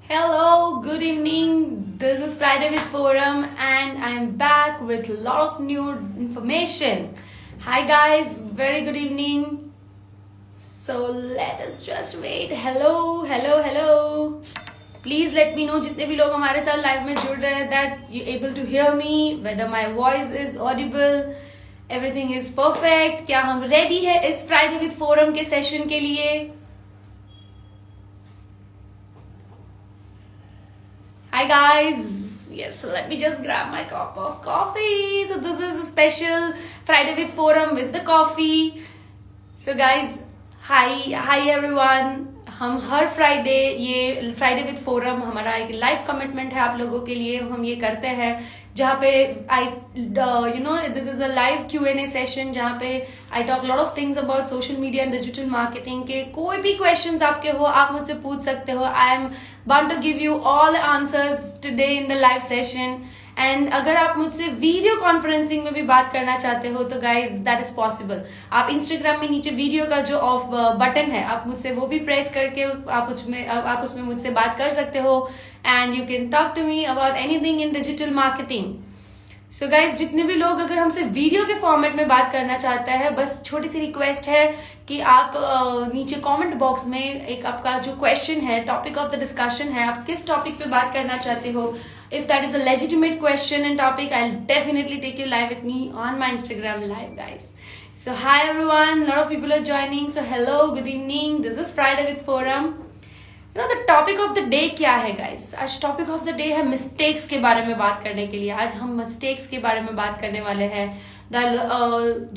Hello, good evening. This is Friday with Forum, and I'm back with a lot of new information. Hi, guys, very good evening. So, let us just wait. Hello. Please let me know जितने भी लोग हमारे साथ live में जुड़ रहे हैं that you able to hear me, whether my voice is audible, everything is perfect. क्या हम ready है इस Friday with Forum के सेशन के लिए? Hi guys. Yes, so let me just grab my cup of coffee. So this is a special Friday with Forum with the coffee. So guys, hi everyone. हम हर Friday ये Friday with forum हमारा एक live commitment है आप लोगों के लिए. हम ये करते हैं जहाँ पे this is a live Q&A session जहाँ पे I talk lot of things about social media and digital marketing के कोई भी क्वेश्चंस आपके हो आप मुझसे पूछ सकते हो. I am bound to give you all the answers today in the live session. And अगर आप मुझसे वीडियो कॉन्फ्रेंसिंग में भी बात करना चाहते हो तो गाइज दैट इज पॉसिबल. आप इंस्टाग्राम में नीचे वीडियो का जो ऑफ बटन है आप मुझसे वो भी प्रेस करके आप उसमें मुझसे बात कर सकते हो and you can talk to me about anything in digital marketing. So guys जितने भी लोग अगर हमसे वीडियो के फॉर्मेट में बात करना चाहते हैं बस छोटी सी रिक्वेस्ट है कि आप नीचे कमेंट बॉक्स में एक आपका जो क्वेश्चन है टॉपिक ऑफ द डिस्कशन है आप किस टॉपिक पे बात करना चाहते हो. If that is a legitimate question and topic, I'll definitely take you live with me on my Instagram live, guys. So hi everyone, a lot of people are joining. So hello, good evening. This is Friday with Forum. You know the topic of the day क्या है guys? आज topic of the day है mistakes के बारे में बात करने के लिए. आज हम mistakes के बारे में बात करने वाले हैं.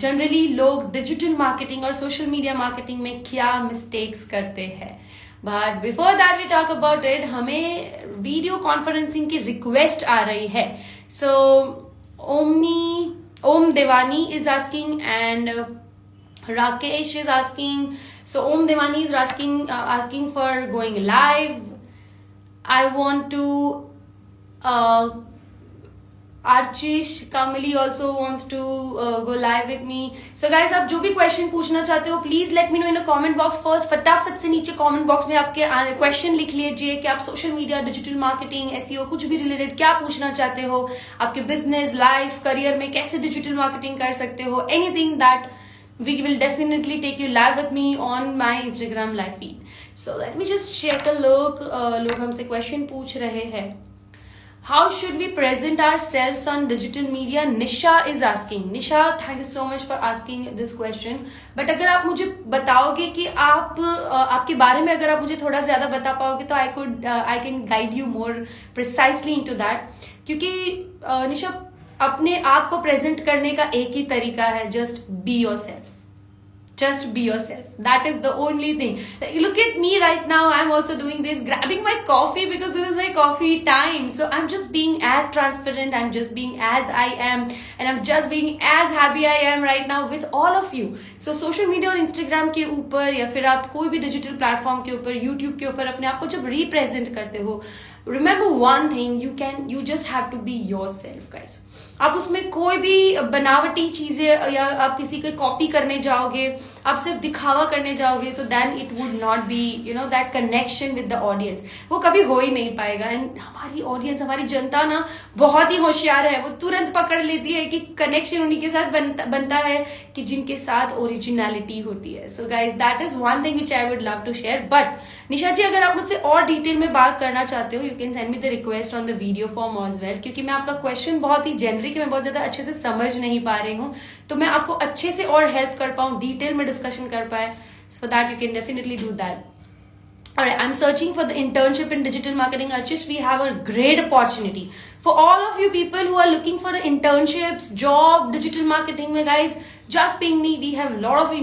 Generally लोग digital marketing और social media marketing में क्या mistakes करते हैं. But before that we talk about it हमें वीडियो कॉन्फ्रेंसिंग की रिक्वेस्ट आ रही है. So Om Devani is asking and Rakesh is asking. So Om Devani is asking for going live. I want to Archish Kamli also wants to go live with me. So guys आप जो भी question पूछना चाहते हो please let me know in a comment box first. फटाफट से नीचे comment box में आपके क्वेश्चन लिख लीजिए कि आप social media digital marketing SEO कुछ भी रिलेटेड क्या पूछना चाहते हो. आपके बिजनेस लाइफ करियर में कैसे डिजिटल मार्केटिंग कर सकते हो. Anything that we will definitely take you live with me on my Instagram live feed. So let me just check a look. लोग हमसे क्वेश्चन पूछ रहे हैं. How should we present ourselves on digital media? Nisha is asking. Nisha, thank you so much for asking this question. But अगर आप मुझे बताओगे कि आपके बारे में अगर आप मुझे थोड़ा ज्यादा बता पाओगे तो I can guide you more precisely into that. क्योंकि निशा अपने आप को प्रेजेंट करने का एक ही तरीका है. Just be yourself. Just be yourself. That is the only thing. Look at me right now. I'm also doing this, grabbing my coffee because this is my coffee time. So I'm just being as transparent. I'm just being as I am. And I'm just being as happy I am right now with all of you. So social media और Instagram के ऊपर या फिर आप कोई भी digital platform के ऊपर YouTube के ऊपर अपने आप को जब represent करते हो, remember one thing, you just have to be yourself, guys. आप उसमें कोई भी बनावटी चीजें या आप किसी को कॉपी करने जाओगे आप सिर्फ दिखावा करने जाओगे तो then it would not be that connection with the audience. वो कभी हो ही नहीं पाएगा. एंड हमारी ऑडियंस हमारी जनता ना बहुत ही होशियार है. वो तुरंत पकड़ लेती है कि कनेक्शन उन्हीं के साथ बनता है कि जिनके साथ ओरिजिनलिटी होती है. So guys that is one thing which I would love to share. But Nisha ji अगर आप मुझसे और डिटेल में बात करना चाहते हो you can send me the request on the video form as well. क्योंकि मैं आपका क्वेश्चन बहुत ही जेनरिक मैं बहुत ज्यादा अच्छे से समझ नहीं पा रही हूँ तो मैं आपको अच्छे से और हेल्प कर पाऊँ डिटेल में डिस्कशन कर पाए. So that you can definitely do that. Alright, I'm searching for the internship in digital marketing. Archis, we have a great opportunity for all of you people who are looking for internships, job, digital marketing. में guys, just ping me. We have a lot of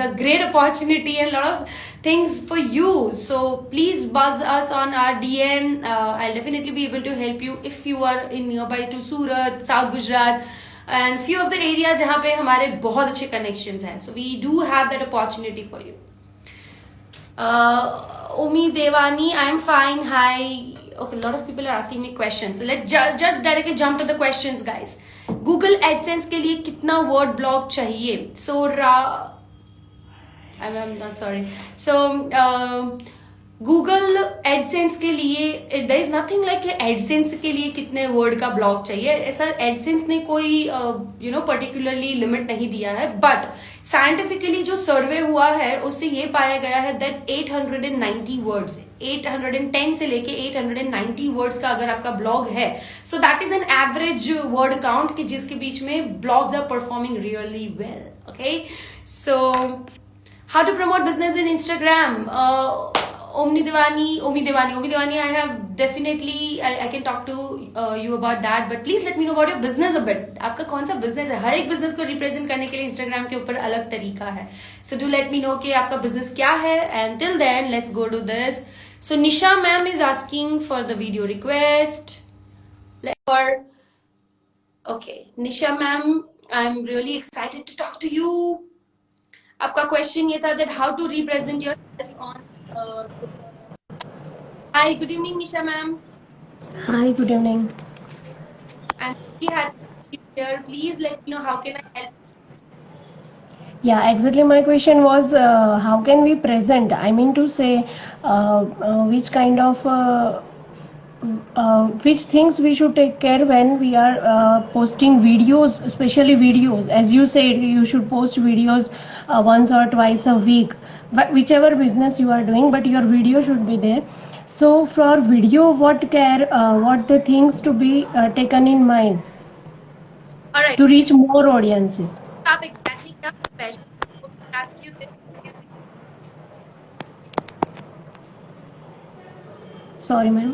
the great opportunity and a lot of things for you. So please buzz us on our DM. I'll definitely be able to help you if you are in nearby to Surat, South Gujarat. And few of the area जहाँ पे हमारे बहुत अच्छे connections हैं. So we do have that opportunity for you. Omi Devani, I'm fine. Hi. Okay, a lot of people are asking me questions. So let's just directly jump to the questions, guys. Google AdSense के लिए कितना word block चाहिए? So I'm not sorry. So Google AdSense के लिए there is nothing like AdSense के लिए कितने word का ब्लॉग चाहिए, ऐसा एडसेंस ने कोई पर्टिकुलरली लिमिट नहीं दिया है। बट साइंटिफिकली जो सर्वे हुआ है उससे ये पाया गया है दैट 890 वर्ड्स, 810 से लेके 890 वर्ड्स का अगर आपका ब्लॉग है, so that is an average word count कि जिसके बीच में blogs are performing really well. Okay, so how to promote business in Instagram? Omni Devani, I have definitely, I can talk to you about that, but please let me know about your business a bit. आपका कौन सा business है? हर एक business को represent करने के लिए Instagram के ऊपर अलग तरीका है. So do let me know कि आपका business क्या है, and till then let's go to this. So Nisha ma'am is asking for the video request. Okay, Nisha ma'am, I'm really excited to talk to you. आपका question ये था that how to represent yourself on. Hi, good evening Nisha ma'am. Hi, good evening. I'm really happy to be here. Please let me know how can I help. Yeah, exactly. My question was how can we present? I mean to say, which kind of which things we should take care when we are posting videos, especially videos. As you said, you should post videos once or twice a week, but whichever business you are doing, but your video should be there. So for video, what care, what the things to be taken in mind All right, to reach more audiences? आप exactly क्या profession ask you this? Sorry, ma'am.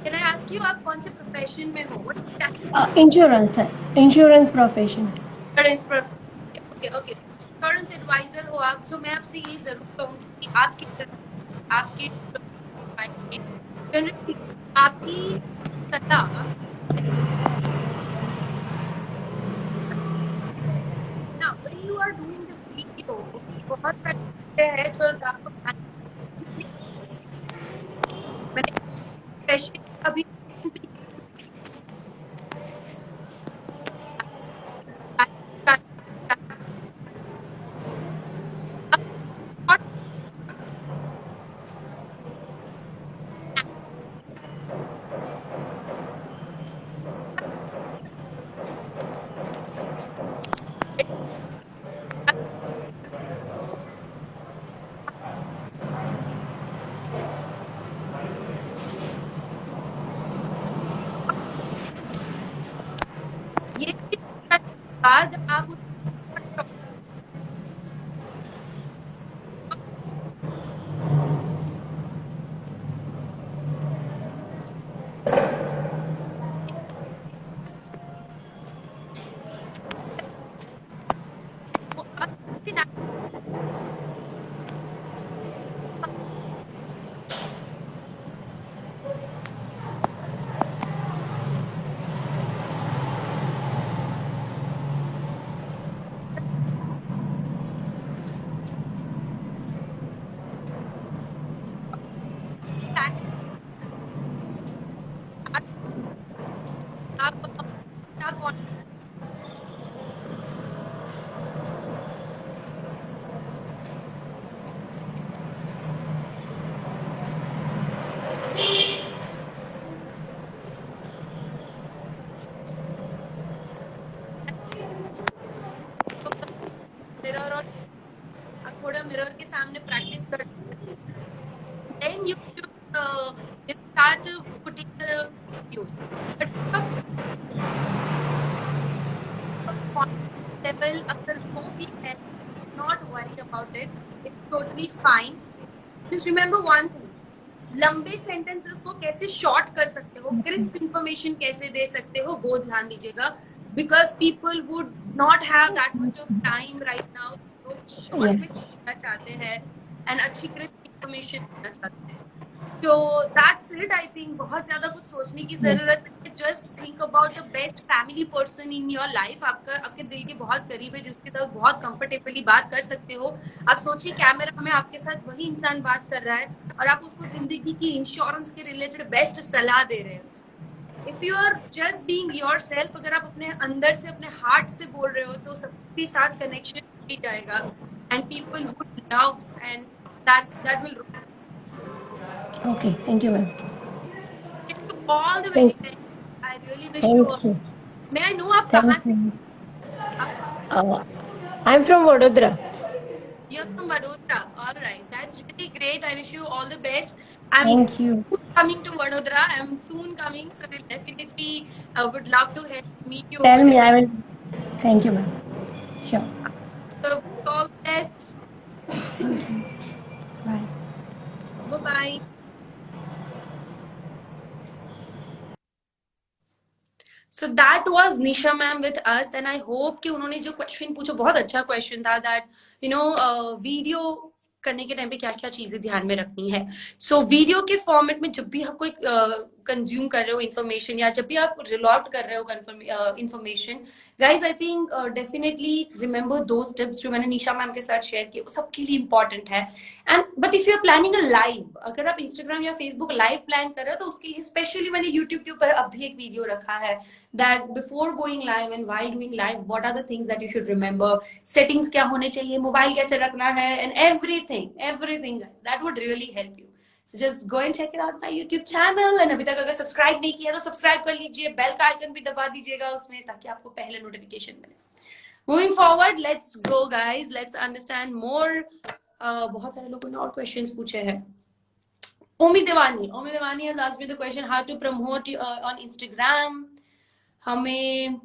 Can I ask you आप कौन से profession में हो? What exactly Insurance है, insurance profession. insurance okay okay, insurance advisor हो आप। जो मैं आपसे ये जरूर कहूंगी कि आपके जनरली आपकी सलाह ना when you are doing the video, बहुत सारी चीजें हैं जो आपको मैंने स्पेशली अभी ये चीज बाद आप उस आप मिरर और आप थोड़ा मिरर के सामने प्रैक्टिस कर, then you should start putting the videos. But level अगर वो भी है, not worry about it, it's totally fine. Just remember one thing, लंबे सेंटेंसेस को कैसे शॉर्ट कर सकते हो, क्रिस्प इंफॉर्मेशन कैसे दे सकते हो, वो ध्यान दीजिएगा, because people would not have that much of time right now. लोग शॉर्ट में सुनना चाहते हैं एंड अच्छी क्रिस्प इंफॉर्मेशन देना चाहते हैं। So that's it. I think बहुत ज्यादा कुछ सोचने की जरूरत है। Just think about the best family person in your life. आपके दिल के बहुत करीब है, जिसके साथ बहुत कंफर्टेबली बात कर सकते हो। आप सोचिए कैमरा में आपके साथ वही इंसान बात कर रहा है और आप उसको जिंदगी की इंश्योरेंस के रिलेटेड बेस्ट सलाह दे रहे हो। If you are just being yourself, अगर आप अपने अंदर से अपने हार्ट से बोल रहे हो तो सबके साथ कनेक्शन भी जाएगा and people would love and that will Okay, thank you, ma'am. Wish you all the very Thank, best. I really wish you all. thank you. May I know आप कहाँ Thank से? you. आप कहाँ? I'm from Vadodara. You're from Vadodara. All right, that's really great. I wish you all the best. I'm Thank you. soon coming to Vadodara. I'm soon coming, so we'll definitely would love to meet you over Tell me, there. I will. Thank you, ma'am. Sure. So all the best. Thank you. Bye. Bye bye. So that was Nisha ma'am with us, and I hope कि उन्होंने जो question पूछा बहुत अच्छा question था that video करने के time पे क्या क्या चीजें ध्यान में रखनी है. सो वीडियो के फॉर्मेट में जब भी आप कोई कंज्यूम कर रहे हो इन्फॉर्मेशन या जब भी आप रिलॉट कर रहे हो information, guys I think definitely remember दो स्टेप्स जो मैंने निशा मैम के साथ शेयर किए, वो सबके लिए इंपॉर्टेंट है. And but if you are planning a live, अगर आप इंस्टाग्राम या फेसबुक लाइव प्लान कर रहे हो तो उसके लिए स्पेशली मैंने यूट्यूब के ऊपर अभी एक वीडियो रखा है that before going live and while doing live, what are the things that you should remember, settings क्या होने चाहिए, मोबाइल कैसे रखना है, and everything guys, that would really help you. So just go and check it out my YouTube channel, and अभी तक अगर subscribe नहीं किया तो सब्सक्राइब कर लीजिए, बेल का आइकन भी दबा दीजिएगा उसमें ताकि आपको पहले नोटिफिकेशन मिले. Moving forward, let's go guys, let's understand more. बहुत सारे लोगों ने और क्वेश्चंस पूछे हैं. Omi Devani has asked me the question how to promote on Instagram. हमें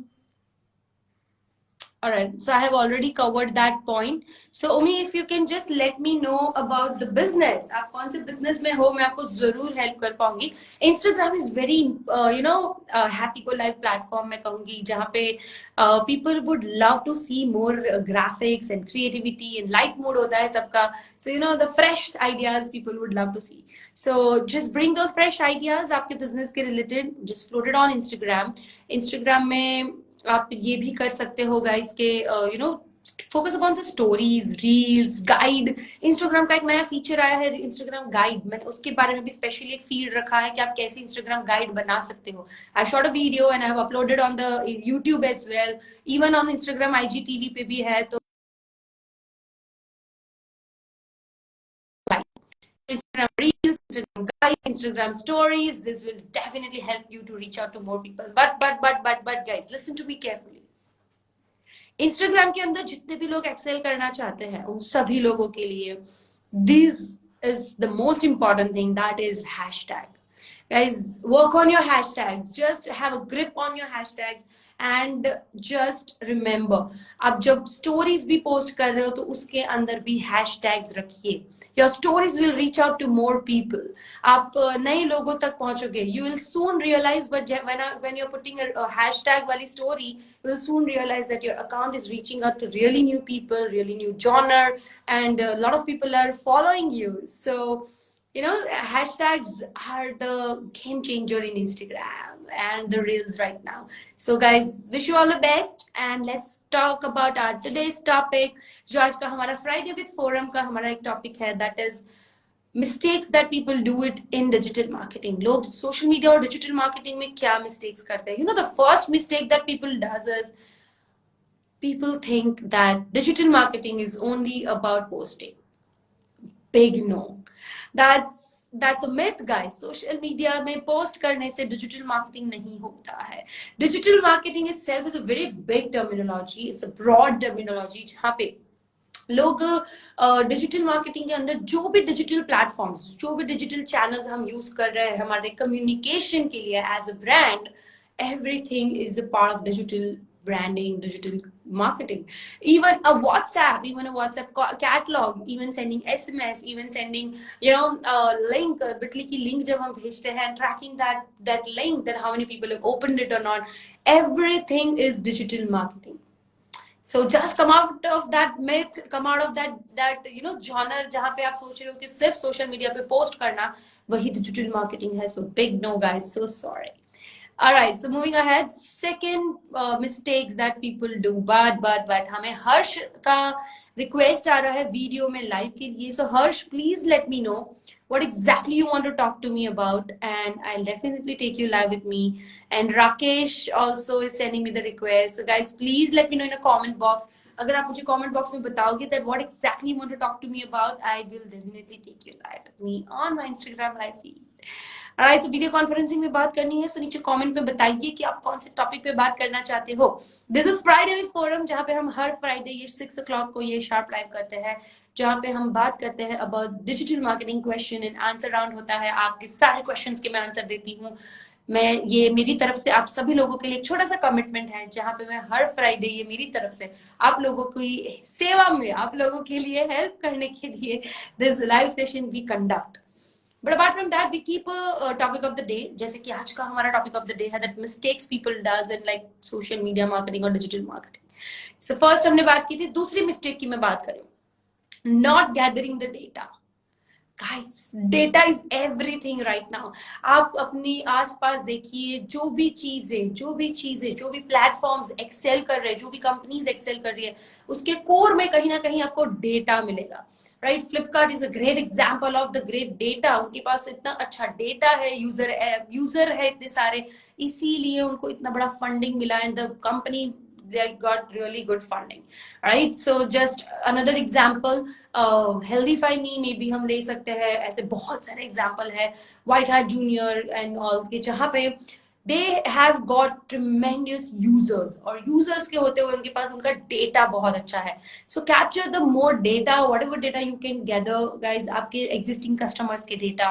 all right, so I have already covered that point. So Umi, if you can just let me know about the business, आप कौन से business में हो, मैं आपको जरूर help कर पाऊंगी. Instagram is very happy go live platform मैं कहूंगी जहाँ पे people would love to see more graphics and creativity and light mood होता है सबका. So the fresh ideas people would love to see. So just bring those fresh ideas आपके business के related, just float it on Instagram. Instagram में आप ये भी कर सकते हो गाइस के focus upon the stories, reels, guide. Instagram का एक नया फीचर आया है इंस्टाग्राम गाइड, मैंने उसके बारे में भी स्पेशली एक फीड रखा है कि आप कैसे इंस्टाग्राम गाइड बना सकते हो. I shot a video and I have uploaded on the YouTube as well, even on Instagram IGTV पे भी है. तो Instagram Reels, Instagram Guides, Instagram Stories. This will definitely help you to reach out to more people. But guys, listen to me carefully. Instagram के अंदर जितने भी लोग Excel करना चाहते हैं उन सभी लोगों के लिए this is the most important thing, that is hashtag. Guys, work on your hashtags. Just have a grip on your hashtags and just remember, आप जब stories भी post कर रहे हो तो उसके अंदर भी hashtags रखिए. Your stories will reach out to more people. आप नए लोगों तक पहुंचोगे. You will soon realize, but when you're putting a hashtag वाली story, you will soon realize that your account is reaching out to really new people, really new genre, and a lot of people are following you. So hashtags are the game changer in Instagram and the reels right now. So guys, wish you all the best and let's talk about our today's topic. जो आज का हमारा Friday with Forum का हमारा एक topic है, that is mistakes that people do it in digital marketing. लोग social media और digital marketing में क्या mistakes करते हैं. The first mistake that people does is people think that digital marketing is only about posting. Big no. That's a myth guys. Social media में post करने से digital marketing नहीं होता है. Digital marketing itself is a very big terminology. It's a broad terminology जहाँ पे लोग digital marketing के अंदर जो भी डिजिटल प्लेटफॉर्म्स, जो भी डिजिटल चैनल्स हम यूज कर रहे हैं हमारे कम्युनिकेशन के लिए as a brand, everything is a part of digital branding, digital marketing. Even a WhatsApp catalog, even sending SMS, even sending link, bitly की link जब हम भेजते हैं, tracking that link, that how many people have opened it or not, everything is digital marketing. So just come out of that myth, come out of that genre जहाँ पे आप सोच रहे हो कि सिर्फ सोशल मीडिया पे पोस्ट करना वही डिजिटल मार्केटिंग है. So big no guys, so sorry. All right, so moving ahead, second mistakes that people do. But हमें हर्ष का request आ रहा है वीडियो में लाइव के लिए. So Harsh, please let me know what exactly you want to talk to me about, and I'll definitely take you live with me. And Rakesh also is sending me the request. So guys, please let me know in a comment box. अगर आप मुझे comment box में बताओगे that what exactly you want to talk to me about, I will definitely take you live with me on my Instagram live feed. Alright, तो video conferencing में बात करनी है, तो नीचे कमेंट में बताइए कि आप कौन से टॉपिक पे बात करना चाहते हो. This is Friday with forum, जहाँ पे हम हर फ्राइडे ये 6 o'clock को ये शार्प लाइव करते हैं, जहाँ पे हम बात करते हैं about digital marketing. Question and answer round होता है, आपके सारे क्वेश्चंस के मैं आंसर देती हूँ. मैं ये मेरी तरफ से आप सभी लोगों के लिए एक छोटा सा कमिटमेंट है, जहां पे मैं हर फ्राइडे ये मेरी तरफ से आप लोगों की सेवा में, आप लोगों के लिए हेल्प करने के लिए this live session we conduct. But apart from that we keep a topic of the day. जैसे कि आज का हमारा टॉपिक ऑफ द डे है that mistakes people does in like social media marketing और डिजिटल मार्केटिंग. सो फर्स्ट हमने बात की थी, दूसरी मिस्टेक की मैं बात करूं, not gathering the data. Guys, data is everything right now. आप अपनी आसपास देखिए, जो भी चीजें, जो भी प्लेटफॉर्म्स एक्सेल कर रहे हैं, जो भी कंपनीज एक्सेल कर रही है, उसके कोर में कहीं ना कहीं आपको डेटा मिलेगा. Right, Flipkart is a great example of the great data. उनके पास इतना अच्छा डेटा है, यूजर है इतने सारे, इसीलिए उनको इतना बड़ा फंडिंग मिला and the company they got really good funding, right? So just another example, Healthify Me maybe हम ले सकते हैं, ऐसे बहुत सारे example है, White Hat Junior and all के, जहाँ पे they have got tremendous users, और users के होते हुए उनके पास उनका data बहुत अच्छा है. So capture the more data, whatever data you can gather, guys. आपके existing customers के data,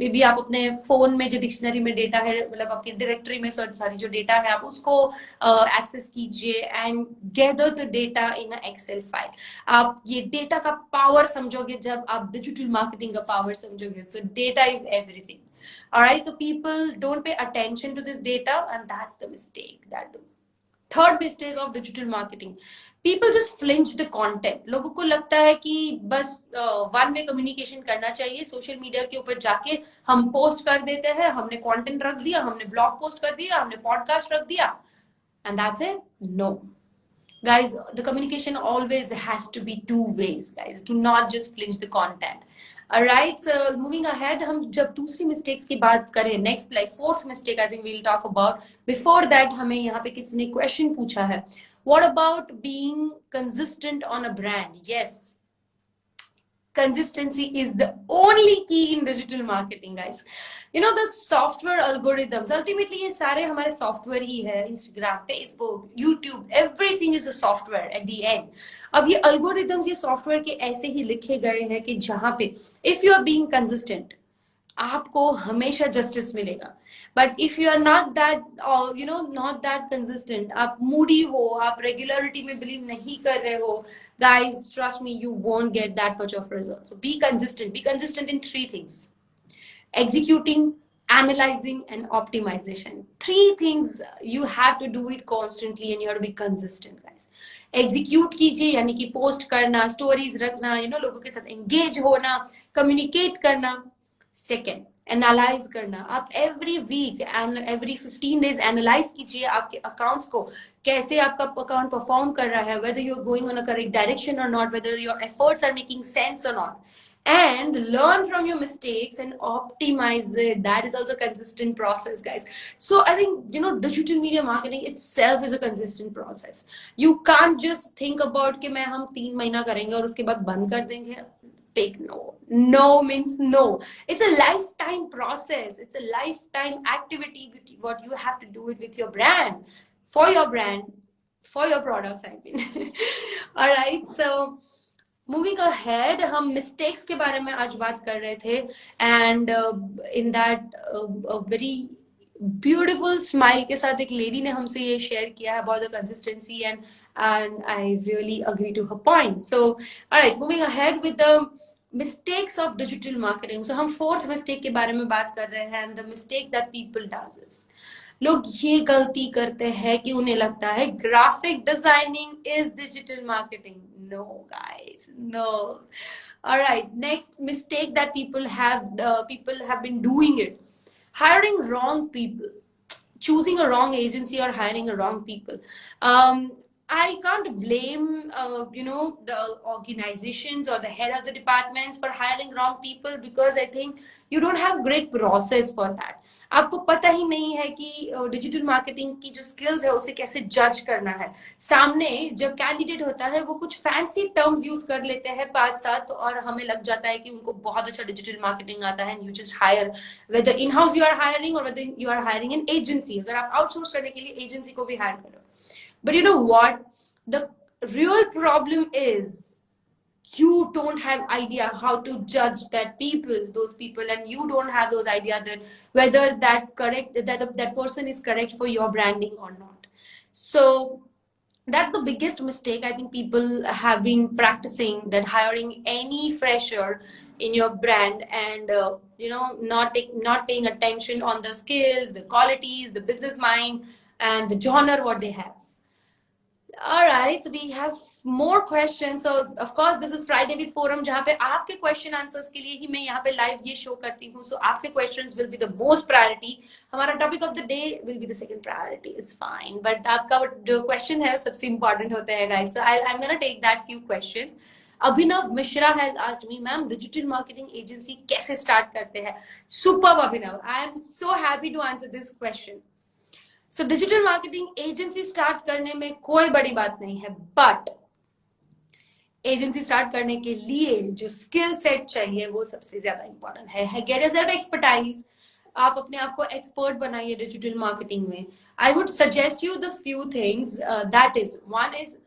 maybe आप अपने phone में जो dictionary में data है, मतलब आपके directory में सारी जो data है, आप उसको access कीजिए and gather the data in a Excel file. आप ये data का power समझोगे जब आप digital marketing का power समझोगे. So data is everything. All right, so people don't pay attention to this data, and that's the mistake that do. Third mistake of digital marketing, people just flinch the content. लोगों को लगता है कि बस one way communication करना चाहिए, social media के ऊपर जाके हम पोस्ट कर देते हैं, हमने कंटेंट रख दिया, हमने ब्लॉग पोस्ट कर दिया, हमने पॉडकास्ट रख दिया, and that's it. No, guys, the communication always has to be two ways, guys. Do not just flinch the content. Alright, so moving ahead, हम जब दूसरी मिस्टेक्स की बात करें, next like fourth mistake I think we'll talk about. Before that हमें यहाँ पे किसी ने क्वेश्चन पूछा है, what about being consistent on a brand. Yes, consistency is the only key in digital marketing, guys. You know, the software algorithms, ultimately ये सारे हमारे सॉफ्टवेयर ही है. Instagram, Facebook, YouTube, everything is a software at the end. अब ये algorithms, ये software के ऐसे ही लिखे गए हैं कि जहां पे if you are being consistent, आपको हमेशा जस्टिस मिलेगा. But if you are not that, you know, not that consistent, आप मूडी हो, आप रेगुलरिटी में बिलीव नहीं कर रहे हो, guys, trust me, you won't get that much of results. So be consistent. Be consistent in three things: executing, analyzing, and optimization. Three things you have to do it constantly, and you have to be consistent, guys. Execute कीजिए, यानी कि post करना, stories रखना, you know, लोगों के साथ engage होना, communicate करना. सेकेंड, एनालाइज करना. आप every week and every 15 days analyse कीजिए आपके अकाउंट्स को, कैसे आपका अकाउंट परफॉर्म कर रहा है, whether you're going on a correct direction or not, whether your efforts are making sense or not, and learn from your mistakes and optimize it. That is also a consistent process, guys. So I think, you know, digital media marketing itself is a consistent process. You can't just think about कि मैं हम 3 महीना करेंगे और उसके बाद बंद कर देंगे. Big no. No means no. It's a lifetime process. It's a lifetime activity. What you have to do it with your brand, for your brand, for your products, I mean. All right. So moving ahead, हम mistakes के बारे में आज बात कर रहे थे, and in that a very beautiful smile के साथ एक लेडी ने हमसे ये शेयर किया है about the consistency, and I really agree to her point. So all right, moving ahead with the mistakes of digital marketing. So हम fourth mistake के बारे में बात कर रहे हैं, and the mistake that people does is, लोग ये गलती करते हैं कि उन्हें लगता है graphic designing is digital marketing. No guys, no. Alright, next mistake that people have been doing it, hiring wrong people, choosing a wrong agency or hiring a wrong people. I can't blame, the organizations or the head of the departments for hiring wrong people, because I think you don't have great process for that. आपको पता ही नहीं है कि digital marketing की जो skills है उसे कैसे जज करना है. सामने जब कैंडिडेट होता है वो कुछ फैंसी टर्म्स यूज कर लेते हैं 5-7, और हमें लग जाता है कि उनको बहुत अच्छा डिजिटल मार्केटिंग आता है, and you just hire, whether in house you are hiring और whether you are hiring an agency. अगर आप आउटसोर्स करने के लिए एजेंसी को भी हायर करो. But you know what? The real problem is you don't have idea how to judge those people, and you don't have those idea that whether that person is correct for your branding or not. So that's the biggest mistake I think people have been practicing, that hiring any fresher in your brand, and not paying attention on the skills, the qualities, the business mind, and the genre what they have. All right, so we have more questions. So of course this is Friday with Forum, जहाँ पे आपके question answers के लिए ही मैं यहाँ पे live ये show करती हूँ. So आपके questions will be the most priority. हमारा topic of the day will be the second priority. It's fine, but आपका जो question है सबसे important होता है guys. So I'm gonna take that few questions. Abhinav Mishra has asked me, ma'am, digital marketing agency कैसे start करते हैं? Superb Abhinav. I am so happy to answer this question. So digital marketing agency start करने में कोई बड़ी बात नहीं है, बट एजेंसी स्टार्ट करने के लिए जो स्किल सेट चाहिए वो सबसे ज्यादा इंपॉर्टेंट है. Get yourself expertise. आप अपने आप को एक्सपर्ट बनाइए डिजिटल मार्केटिंग में. आई would suggest you the few things. That is one is,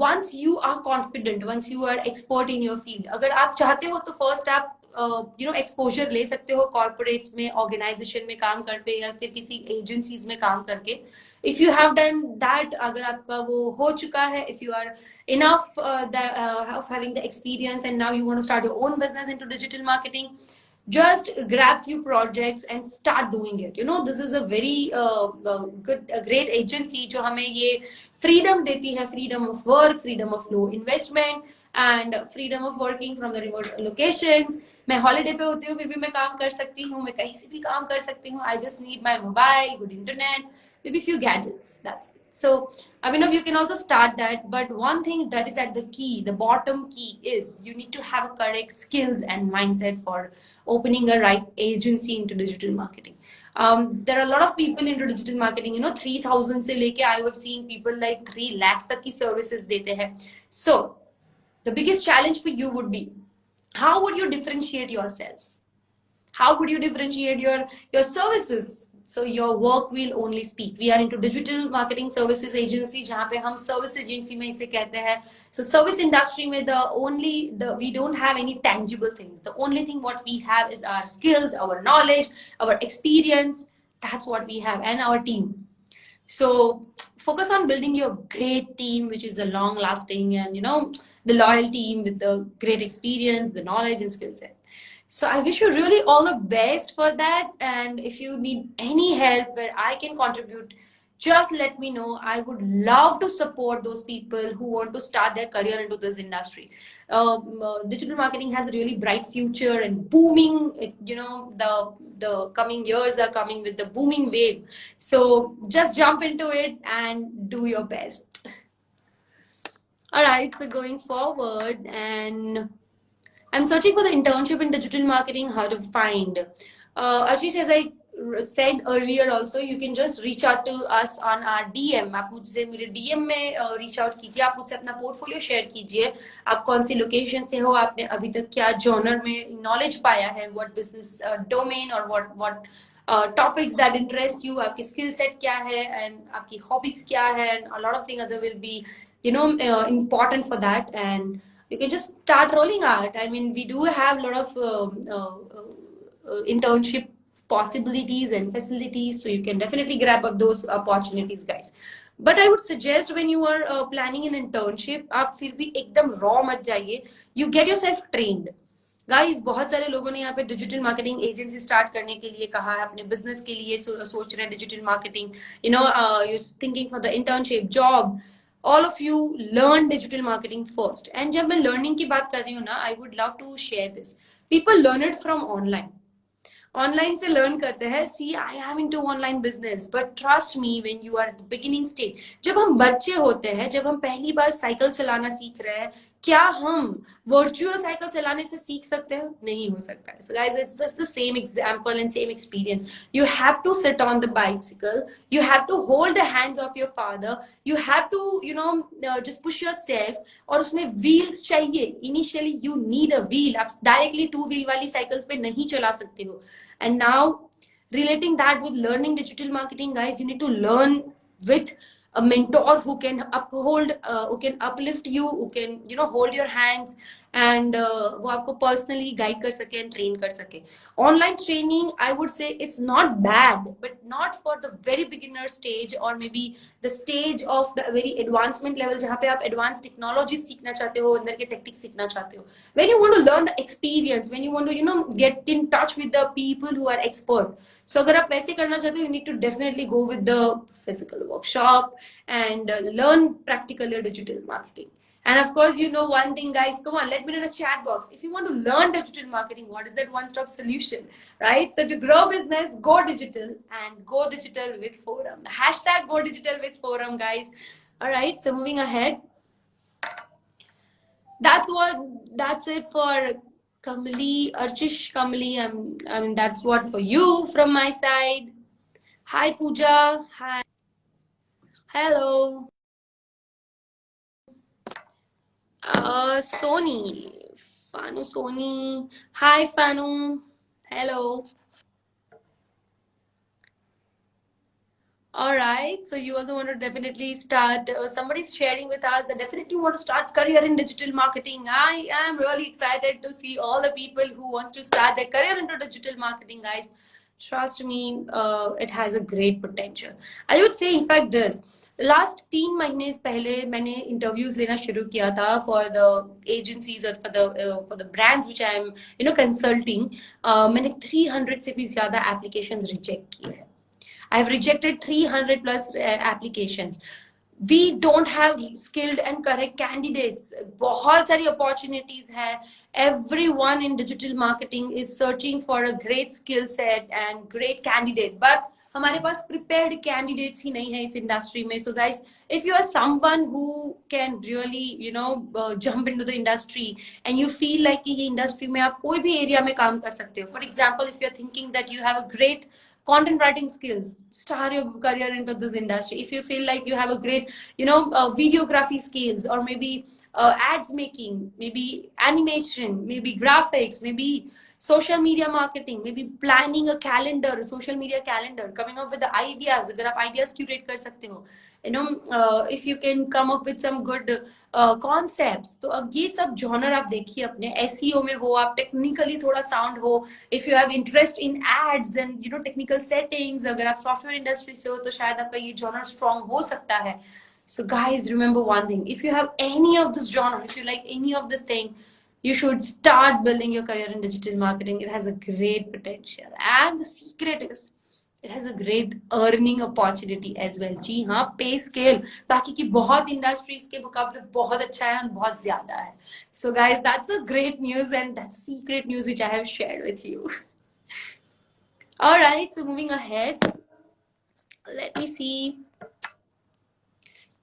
once you are confident, once you are expert in your field, अगर आप चाहते हो तो फर्स्ट आप एक्सपोजर ले सकते हो कॉर्पोरेट्स में, ऑर्गेनाइजेशन में काम करके, या फिर किसी एजेंसीज में काम करके. If you have done that, अगर आपका वो हो चुका है, if you are enough of having the experience and now you want to start your own business into digital marketing, just grab few projects and start doing it. This is a very great agency जो हमें ये freedom देती है, freedom of work, freedom of low investment, and freedom of working from the remote locations. मैं holiday पे होती हूँ फिर भी मैं काम कर सकती हूँ, मैं कहीं से भी काम कर सकती हूँ. I just need my mobile, good internet, maybe few gadgets, that's it. So Abhinav, you can also start that, but one thing that is at the bottom key is you need to have a correct skills and mindset for opening a right agency into digital marketing. There are a lot of people into digital marketing, 3,000 से लेके I have seen people like 3 lakhs तक की services देते हैं. So the biggest challenge for you would be, how would you differentiate yourself? How would you differentiate your services? So your work will only speak. We are into digital marketing services agency, जहाँ पे हम service agency में इसे कहते हैं. So service industry में we don't have any tangible things. The only thing what we have is our skills, our knowledge, our experience. That's what we have, and our team. So focus on building your great team, which is a long lasting and the loyal team with the great experience, the knowledge and skill set. So I wish you really all the best for that. And if you need any help where I can contribute, just let me know. I would love to support those people who want to start their career into this industry. Digital marketing has a really bright future and booming. The coming years are coming with the booming wave. So just jump into it and do your best. All right. So going forward, and I'm searching for the internship in digital marketing, how to find. Ashish, as I said earlier also, you can just reach out to us on our DM. आप मुझसे मेरे DM में reach out कीजिए. आप मुझसे अपना portfolio share कीजिए. आप कौन सी location से हो, आपने अभी तक क्या genre में knowledge पाया है, what business domain or what topics that interest you, आपकी skill set क्या है, and आपकी hobbies क्या है, and a lot of things other will be important for that. And you can just start rolling out. I mean, we do have a lot of internship possibilities and facilities, so you can definitely grab up those opportunities, guys. But I would suggest when you are planning an internship, आप फिर भी एकदम raw मत जाइए. You get yourself trained. Guys, बहुत सारे लोगों ने यहाँ पे डिजिटल मार्केटिंग एजेंसी स्टार्ट करने के लिए कहा है, अपने बिजनेस के लिए सोच रहे हैं digital marketing, you thinking for the internship job. All of you learn digital marketing first. And जब मैं learning की बात कर रही हूँ ना, I would love to share this. People learn it from online. Online से लर्न करते हैं. See I am into online business, but trust me when you are beginning stage, जब हम बच्चे होते हैं, जब हम पहली बार साइकिल चलाना सीख रहे हैं, क्या हम वर्चुअल साइकिल चलाने से सीख सकते हैं? नहीं हो सकता है. So guys, it's just the same example and same experience. You have to sit on the bicycle, you have to hold the hands of your father, you have to just push yourself, और उसमें wheels चाहिए. Initially you need a wheel. आप directly two wheel वाली cycle पे नहीं चला सकते हो. And now relating that with learning digital marketing, guys, you need to learn with a mentor who can who can uplift you, who can hold your hands, and वो आपको personally guide कर सके and train कर सके. Online training, I would say it's not bad, but not for the very beginner stage, or maybe the stage of the very advancement level जहाँ पे आप advanced technology सीखना चाहते हो, अंदर के techniques सीखना चाहते हो. When you want to learn the experience, when you want to get in touch with the people who are expert, so अगर आप वैसे करना चाहते हो, you need to definitely go with the physical workshop and learn practically digital marketing. And of course, you know one thing, guys, come on, let me know in the chat box. If you want to learn digital marketing, what is that one-stop solution, right? So to grow business, go digital, and go digital with Forum. Hashtag go digital with Forum, guys. All right, so moving ahead. That's it for Kamali, Archish Kamali. I mean, that's what for you from my side. Hi, Pooja. Hi. Hello. Sony. Fanu Sony. Hi, Fanu. Hello. All right. So you also want to definitely start. Somebody's sharing with us that definitely want to start career in digital marketing. I am really excited to see all the people who wants to start their career into digital marketing, guys. Trust me, it has a great potential. I would say, in fact, this last 3 महीने पहले मैंने interviews लेना शुरू किया था for the agencies or for the brands which I am consulting. मैंने 300 से भी ज़्यादा applications reject किए हैं. I've rejected 300 plus applications. We don't have skilled and correct candidates. बहुत सारी opportunities है. Everyone in digital marketing is searching for a great skill set and great candidate, but हमारे पास prepared candidates ही नहीं है इस industry में. So guys, if you are someone who can really jump into the industry and you feel like कि ये industry में आप कोई भी area में काम कर सकते हो. For example, if you are thinking that you have a great content writing skills, start your career into this industry. If you feel like you have a great videography skills, or maybe ads making, maybe animation, maybe graphics, maybe social media marketing, maybe planning a calendar, a social media calendar, coming up with the ideas. अगर आप ideas curate कर सकते हो, if you can come up with some good concepts, तो अब ये सब genre आप देखिए अपने SEO में हो, आप technically थोड़ा sound हो, if you have interest in ads and technical settings, अगर आप software industry से हो तो शायद आपका ये genre strong हो सकता है. So guys, remember one thing, if you have any of this genre, if you like any of this thing, you should start building your career in digital marketing. It has a great potential, and the secret is it has a great earning opportunity as well. जी हाँ, पे scale बाकी की बहुत industries के मुकाबले बहुत अच्छा है और बहुत ज्यादा है. So guys, that's a great news, and that's secret news which I have shared with you. All right, so moving ahead, let me see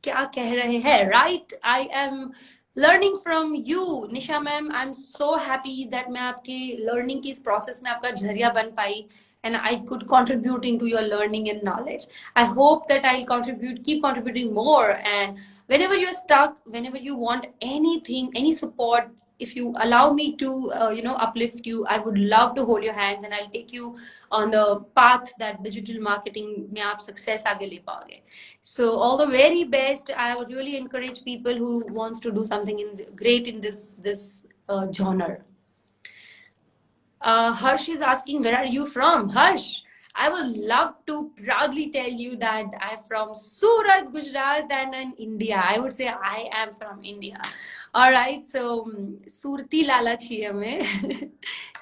क्या कह रहे हैं. Right, I am learning from you, Nisha ma'am. I am so happy that मैं आपके learning की इस process में आपका झरिया बन पाई, and I could contribute into your learning and knowledge. I hope that I'll keep contributing more. And whenever you're stuck, whenever you want anything, any support, if you allow me to uplift you, I would love to hold your hands, and I'll take you on the path that digital marketing में आप success आगे ले पाओगे. So all the very best. I would really encourage people who wants to do something great in this genre. Harsh is asking, where are you from? Harsh, I would love to proudly tell you that I'm from Surat, Gujarat, and in India. I would say I am from India. All right, so Surti Lala chiye mein.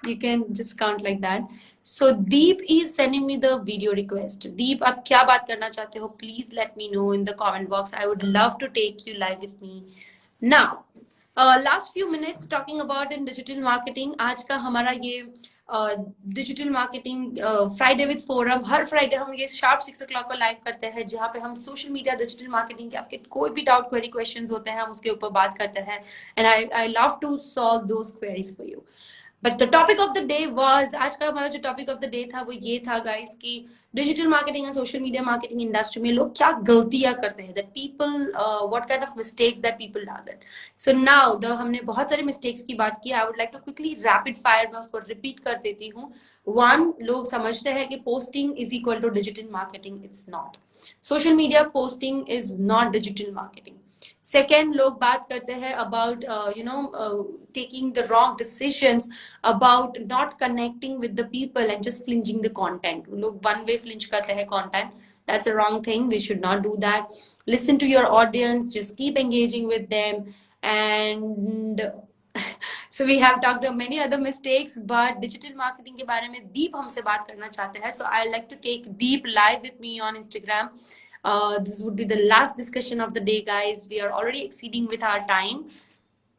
You can just count like that. So Deep is sending me the video request. Deep, आप क्या बात करना चाहते हो? Please let me know in the comment box. I would love to take you live with me. Now, last few minutes talking about in digital marketing. आज का हमारा ये digital marketing Friday with forum, her Friday हम ये sharp 6 o'clock को live करते हैं, जहाँ पे हम सोशल मीडिया डिजिटल मार्केटिंग के आपके कोई भी डाउट क्वेरी क्वेश्चंस होते हैं हम उसके ऊपर बात करते हैं, and I love to solve those queries for you. But the topic of the day was, आज का हमारा जो टॉपिक ऑफ द डे था वो ये था गाइस कि digital marketing and social media marketing industry में लोग क्या गलतियां करते हैं, that people what kind of mistakes that people does it. So now the हमने बहुत सारे मिस्टेक्स की बात की, I would like to quickly rapid fire मैं उसको रिपीट कर देती हूँ। वन, लोग समझते हैं कि posting is equal to digital marketing, it's not. Social media posting is not digital marketing. Second, लोग बात करते हैं about taking the wrong decisions, about not connecting with the people and just flinging the content. लोग one way flinch करते हैं content. That's a wrong thing. We should not do that. Listen to your audience. Just keep engaging with them. And so we have talked about many other mistakes, but digital marketing के बारे में दीप हमसे बात करना चाहते हैं. So I'd like to take Deep live with me on Instagram. This would be the last discussion of the day, guys. We are already exceeding with our time,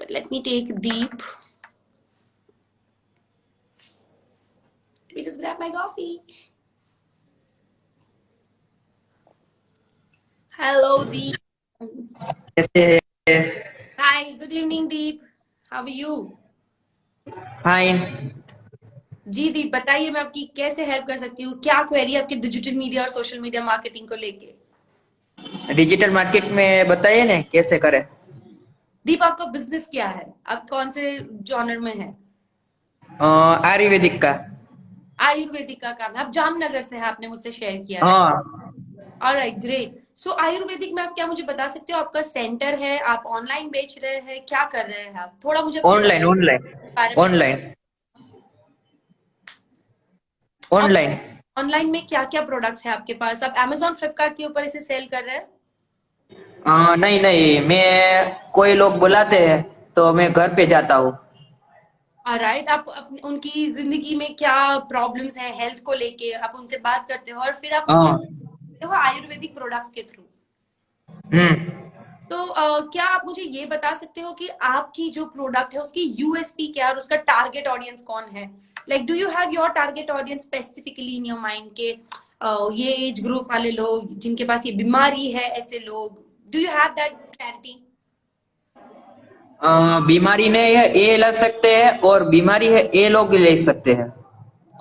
but let me take Deep. Let me just grab my coffee. Hello, Deep. कैसे? Hi, good evening, Deep. How are you? Fine. जी दीप, बताइए मैं आपकी कैसे help कर सकती हूँ, क्या क्वेरी आपके डिजिटल मीडिया और सोशल मीडिया मार्केटिंग को लेके? डिजिटल मार्केट में बताइए ना कैसे करें। दीप, आपका बिजनेस क्या है? आप कौन से जॉनर में है? आयुर्वेदिक का। आयुर्वेदिक का काम है। आप जामनगर से हैं, आपने मुझसे शेयर किया है। हाँ। Alright, great. सो आयुर्वेदिक में आप क्या मुझे बता सकते हो, आपका सेंटर है, आप ऑनलाइन बेच रहे हैं, क्या कर रहे हैं आप? थोड़ा मुझे ऑनलाइन ऑनलाइन बारे में। Online online. ऑनलाइन में क्या क्या प्रोडक्ट्स है आपके पास? आप Amazon फ्लिपकार्ट के ऊपर इसे सेल कर रहे हैं? नहीं नहीं, मैं कोई लोग बुलाते हैं तो मैं घर पे जाता हूँ। राइट, आप उनकी जिंदगी में क्या प्रॉब्लम्स है हेल्थ को लेके, आप उनसे बात करते हो और फिर आप हाँ। हो आयुर्वेदिक प्रोडक्ट्स के थ्रू। हम्म। तो क्या आप मुझे ये बता सकते हो कि आपकी जो प्रोडक्ट है उसकी यूएसपी क्या है और उसका टारगेट ऑडियंस कौन है? Like do you have your target audience specifically in your mind के ये एज ग्रुप वाले लोग जिनके पास ये बीमारी है, ऐसे लोग, do you have that clarity? बीमारी नहीं है ये ले सकते हैं और बीमारी है ये लोग ले सकते हैं।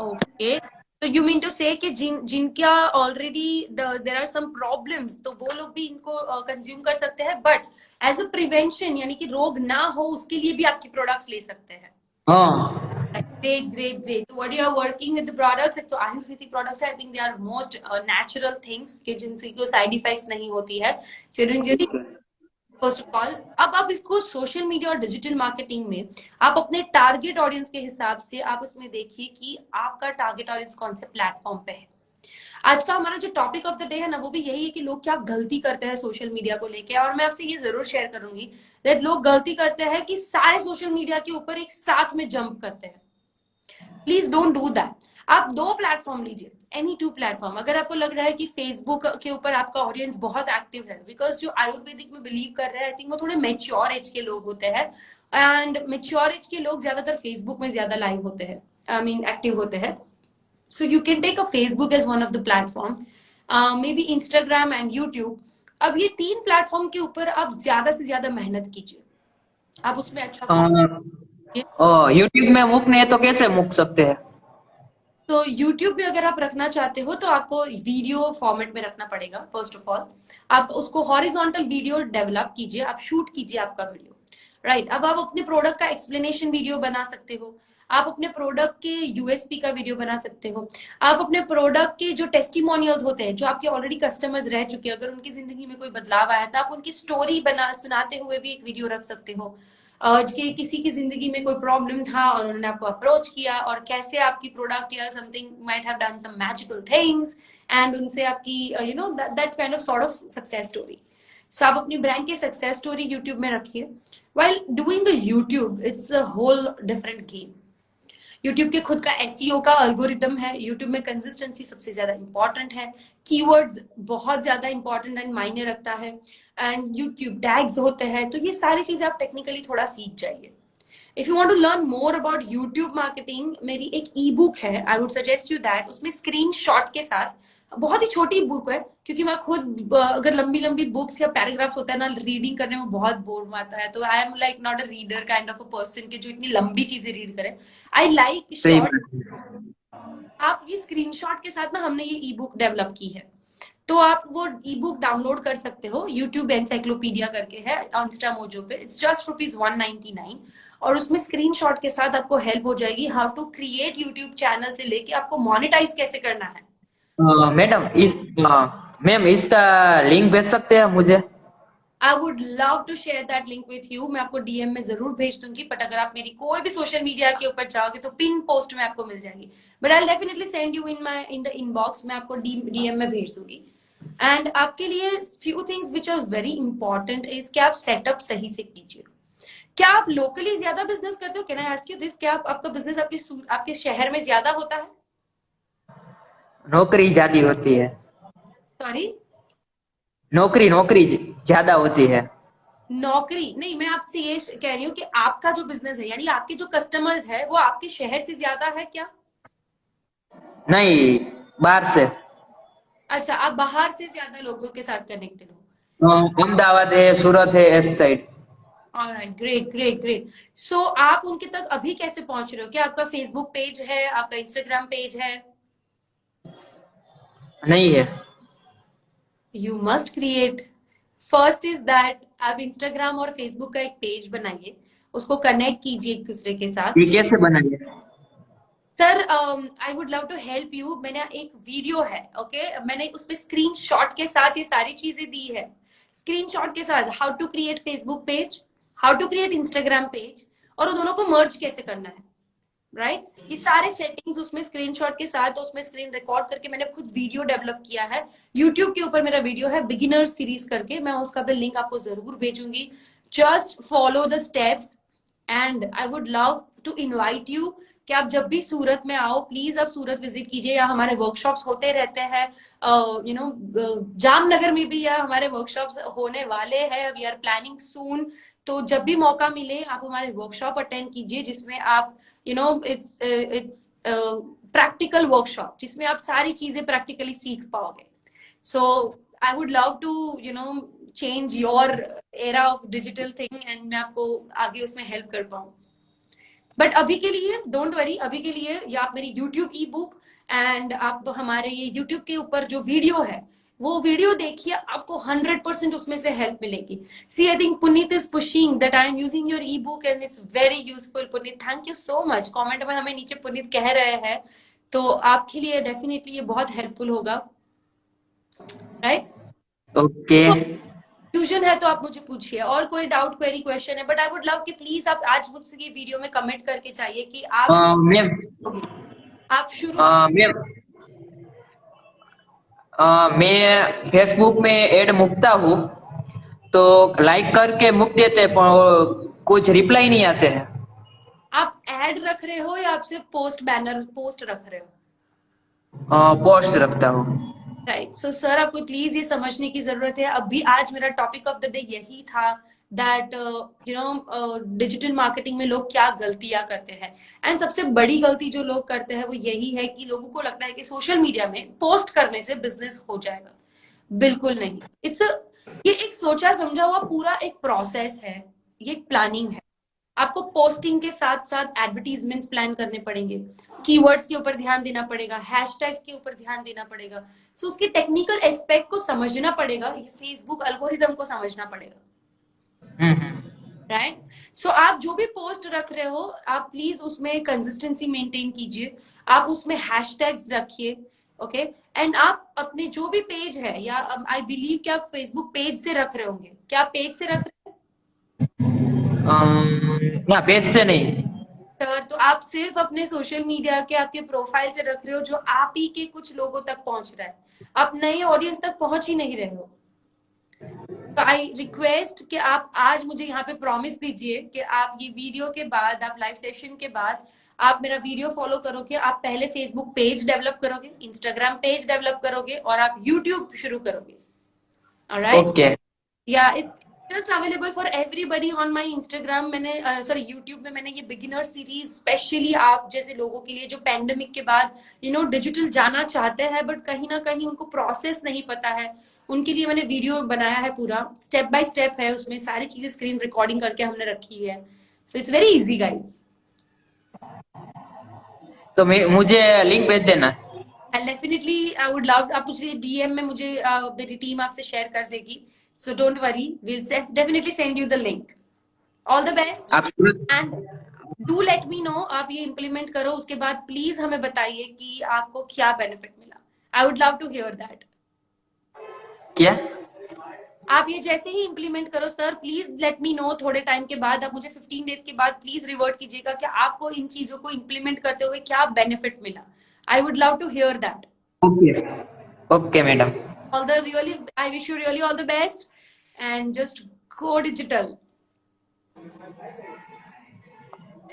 ओके, तो यू मीन टू से कि जिनका already there are some problems, तो वो लोग भी इनको कंज्यूम कर सकते हैं, बट एज अ प्रिवेंशन यानी कि रोग ना हो उसके लिए भी आपकी प्रोडक्ट्स ले सकते हैं। हाँ। Great, great, great. So what you are working with the products, एक तो आयुर्वेदिक products है, I think they are most natural things कि जिनसे कोई side effects नहीं होती है. So you're doing really first of all. अब आप इसको सोशल मीडिया और डिजिटल मार्केटिंग में आप अपने टारगेट ऑडियंस के हिसाब से आप उसमें देखिए कि आपका टारगेट ऑडियंस कौन से प्लेटफॉर्म पे है। आज का हमारा जो टॉपिक ऑफ द डे है ना, वो भी यही है कि लोग क्या गलती करते हैं सोशल मीडिया को लेके, और मैं आपसे ये जरूर शेयर करूंगी दैट लोग गलती करते हैं कि सारे सोशल मीडिया के ऊपर एक साथ में जंप करते हैं। Please don't do that. आप दो प्लेटफॉर्म लीजिए, एनी टू प्लेटफॉर्म। अगर आपको लग रहा है कि फेसबुक के ऊपर आपका ऑडियंस बहुत एक्टिव है, बिकॉज जो आयुर्वेदिक में बिलीव कर रहे हैं आई थिंक वो थोड़े मेच्योर एज के लोग होते हैं, एंड मेच्योर एज के लोग ज्यादातर फेसबुक में ज्यादा लाइव होते हैं, आई मीन एक्टिव होते हैं। So you can take a Facebook as one of the platform, maybe Instagram and YouTube. अब ये तीन प्लेटफॉर्म के ऊपर आप ज्यादा से ज्यादा मेहनत कीजिए, आप उसमें अच्छा यूट्यूब में मुक नहीं तो कैसे मुक सकते हैं? तो यूट्यूब भी अगर आप रखना चाहते हो तो आपको वीडियो फॉर्मेट में रखना पड़ेगा। फर्स्ट ऑफ ऑल आप उसको हॉरिजॉन्टल वीडियो डेवलप कीजिए, आप शूट कीजिए आपका वीडियो, राइट। अब आप अपने प्रोडक्ट का एक्सप्लेनेशन वीडियो बना सकते हो, आप अपने प्रोडक्ट के यूएसपी का वीडियो बना सकते हो, आप अपने प्रोडक्ट के जो टेस्टिमोनियल्स होते हैं, जो आपके ऑलरेडी कस्टमर्स रह चुके हैं, अगर उनकी जिंदगी में कोई बदलाव आया तो आप उनकी स्टोरी बना सुनाते हुए भी एक वीडियो रख सकते हो। कि किसी की जिंदगी में कोई प्रॉब्लम था और उन्होंने आपको अप्रोच किया और कैसे आपकी प्रोडक्ट या something might have done some magical things and उनसे आपकी you know that kind of sort of success story. So आप अपनी ब्रांड की सक्सेस स्टोरी यूट्यूब में रखिए। While doing the YouTube it's a whole different game. YouTube के खुद का एसईओ का एल्गोरिदम है, यूट्यूब में कंसिस्टेंसी सबसे ज्यादा इंपॉर्टेंट है, कीवर्ड्स बहुत ज्यादा इंपॉर्टेंट एंड मायने रखता है, एंड यूट्यूब टैग्स होते हैं। तो ये सारी चीजें आप टेक्निकली थोड़ा सीख जाइए। If you want to learn more about YouTube marketing, मेरी एक ई बुक है, I would suggest you that. उसमें स्क्रीनशॉट के साथ, बहुत ही छोटी बुक है, क्योंकि मैं खुद अगर लंबी लंबी बुक्स या पैराग्राफ्स होता है ना, रीडिंग करने में बहुत बोर आता है। तो I am like not a reader kind of a person के जो इतनी लंबी चीजें रीड करे। आई लाइक सही शॉर्ट। बात है। आप ये स्क्रीनशॉट के साथ ना, हमने ये ई बुक डेवलप की है, तो आप वो ई बुक डाउनलोड कर सकते हो। यूट्यूब एनसाइक्लोपीडिया करके है इंस्टा मोजो पे। इट्स जस्ट ₹199, और उसमें स्क्रीनशॉट के साथ आपको हेल्प हो जाएगी how to create YouTube channel से लेके आपको मोनेटाइज कैसे करना है। मैडम मैम इसका लिंक भेज सकते हैं मुझे? I would love to share that link with you. मैं आपको डीएम में जरूर भेज दूंगी, बट अगर आप मेरी कोई भी सोशल मीडिया के ऊपर जाओगे तो पिन पोस्ट में आपको मिल जाएगी। But I definitely send you in the inbox. मैं आपको डीएम में भेज दूंगी। एंड आपके लिए few things which are very important is कि आप सेटअप सही से कीजिए। क्या आप लोकली ज्यादा बिजनेस करते हो? Can I ask you this? क्या आपका बिजनेस आपके शहर में ज्यादा होता है? नौकरी ज्यादा होती है। सॉरी, नौकरी नौकरी ज्यादा होती है। नौकरी नहीं, मैं आपसे ये कह रही हूँ कि आपका जो बिजनेस है, यानी आपके जो कस्टमर्स है, वो आपके शहर से ज्यादा है क्या? नहीं, बाहर से। अच्छा, आप बाहर से ज्यादा लोगों के साथ कनेक्टेड हो। अहमदाबाद है, सूरत है, इस side. Alright, great great great. So आप उनके तक अभी कैसे पहुंच रहे हो? क्या आपका फेसबुक पेज है, आपका इंस्टाग्राम पेज है? नहीं है। You must create. First is that आप इंस्टाग्राम और फेसबुक का एक पेज बनाइए, उसको कनेक्ट कीजिए एक दूसरे के साथ। ये कैसे बनाइए? Sir, I would love to help you. मैंने एक वीडियो है, ओके मैंने उसमें स्क्रीनशॉट के साथ ये सारी चीजें दी है। स्क्रीनशॉट के साथ how to create Facebook page, how to create Instagram page, और वो दोनों को मर्ज कैसे करना है, राइट ये सारे सेटिंग्स उसमें स्क्रीनशॉट के साथ, तो उसमें स्क्रीन रिकॉर्ड करके मैंने खुद वीडियो डेवलप किया है। यूट्यूब के ऊपर मेरा वीडियो है बिगिनर सीरीज करके, मैं उसका भी लिंक आपको जरूर भेजूंगी। Just follow the steps, and I would love to invite you कि आप जब भी सूरत में आओ, प्लीज आप सूरत विजिट कीजिए। या हमारे वर्कशॉप्स होते रहते हैं, जामनगर में भी या हमारे वर्कशॉप्स होने वाले हैं। वी आर प्लानिंग सून। तो जब भी मौका मिले आप हमारे वर्कशॉप अटेंड कीजिए, जिसमें आप इट्स प्रैक्टिकल वर्कशॉप, जिसमें आप सारी चीजें प्रैक्टिकली सीख पाओगे। So I would love to change your era of digital thing, and मैं आपको आगे उसमें हेल्प कर पाऊँ। बट अभी के लिए डोंट वरी, अभी के लिए या आप मेरी यूट्यूब ई बुक एंड आप हमारे ये यूट्यूब के ऊपर जो वीडियो है वो वीडियो देखिए, आपको 100% उसमें से हेल्प मिलेगी। See I think Puneet is pushing that I am using your ebook and it's very useful. Puneet, thank you so much. Comment में हमें नीचे पुनीत कह रहे हैं, तो आपके लिए डेफिनेटली ये बहुत हेल्पफुल होगा, राइट? ओके। कंफ्यूजन है तो आप मुझे पूछिए, और कोई डाउट, क्वेरी, क्वेश्चन है। बट आई वुड लव कि प्लीज आप आज मुझसे ये वीडियो में कमेंट करके चाहिए कि मैम आप शुरू। मैम मैं फेसबुक में एड मुकता हूँ, तो लाइक करके मुक देते हैं, पर वो कुछ रिप्लाई नहीं आते हैं। आप ऐड रख रहे हो या आप सिर्फ पोस्ट, बैनर पोस्ट रख रहे हो? पोस्ट रखता हूँ। राइट। सो सर, आपको प्लीज ये समझने की जरूरत है, अभी आज मेरा टॉपिक ऑफ द डे यही था दैट डिजिटल मार्केटिंग में लोग क्या गलतियां करते हैं। एंड सबसे बड़ी गलती जो लोग करते हैं वो यही है कि लोगों को लगता है कि सोशल मीडिया में पोस्ट करने से बिजनेस हो जाएगा। बिल्कुल नहीं। ये एक सोचा समझा हुआ पूरा एक प्रोसेस है, ये एक प्लानिंग है। आपको पोस्टिंग के साथ साथ एडवर्टीजमेंट्स प्लान करने पड़ेंगे, कीवर्ड्स के ऊपर ध्यान देना पड़ेगा, हैशटैग्स के ऊपर ध्यान देना पड़ेगा। सो उसके टेक्निकल एस्पेक्ट को समझना पड़ेगा, ये फेसबुक एल्गोरिदम को समझना पड़ेगा, राइट? सो आप जो भी पोस्ट रख रहे हो, आप प्लीज उसमें कंसिस्टेंसी मेंटेन कीजिए। आप उसमें हैशटैग्स रखिए, ओके? एंड आप अपने जो भी पेज है, या आई बिलीव कि आप फेसबुक पेज से रख रहे होंगे, क्या आप पेज से रख रहे हैं? ना, पेज से नहीं। सर, तो आप सिर्फ अपने सोशल मीडिया के आपके प्रोफाइल से रख रहे हो, जो आप ही के कुछ लोगों तक पहुंच रहा है। आप नए ऑडियंस तक पहुंच ही नहीं रहे हो। तो आई रिक्वेस्ट कि आप आज मुझे यहाँ पे प्रॉमिस दीजिए कि आप ये वीडियो के बाद, आप लाइव सेशन के बाद आप मेरा वीडियो फॉलो करोगे। आप पहले फेसबुक पेज डेवलप करोगे, इंस्टाग्राम पेज डेवलप करोगे, और आप यूट्यूब शुरू करोगे। ऑलराइट? ओके। या it's just available for everybody on my Instagram. मैंने सॉरी यूट्यूब में मैंने ये बिगिनर सीरीज स्पेशली आप जैसे लोगों के लिए जो पैंडेमिक के बाद डिजिटल जाना चाहते हैं बट कहीं ना कहीं उनको प्रोसेस नहीं पता है, उनके लिए मैंने वीडियो बनाया है, पूरा स्टेप बाय स्टेप है, उसमें सारी चीजें स्क्रीन रिकॉर्डिंग करके हमने रखी है। So it's very easy guys. तो मुझे लिंक भेज देना। And definitely I would love, आप मुझे डीएम में मुझे मेरी टीम आपसे शेयर कर देगी, so don't worry, will definitely send you the link. All the best आप and do let me know, आप ये इम्प्लीमेंट करो, उसके बाद प्लीज हमें बताइए कि आपको क्या बेनिफिट मिला। I would love to hear that. क्या? आप ये जैसे ही इम्प्लीमेंट करो sir, please let me know, थोड़े टाइम के बाद आप मुझे 15 डेज के बाद प्लीज रिवर्ट कीजिएगा कि आपको इन चीजों को इम्प्लीमेंट करते हुए क्या बेनिफिट मिला। I would love to hear that. Okay okay madam. All the really, I wish you really all the best and just go digital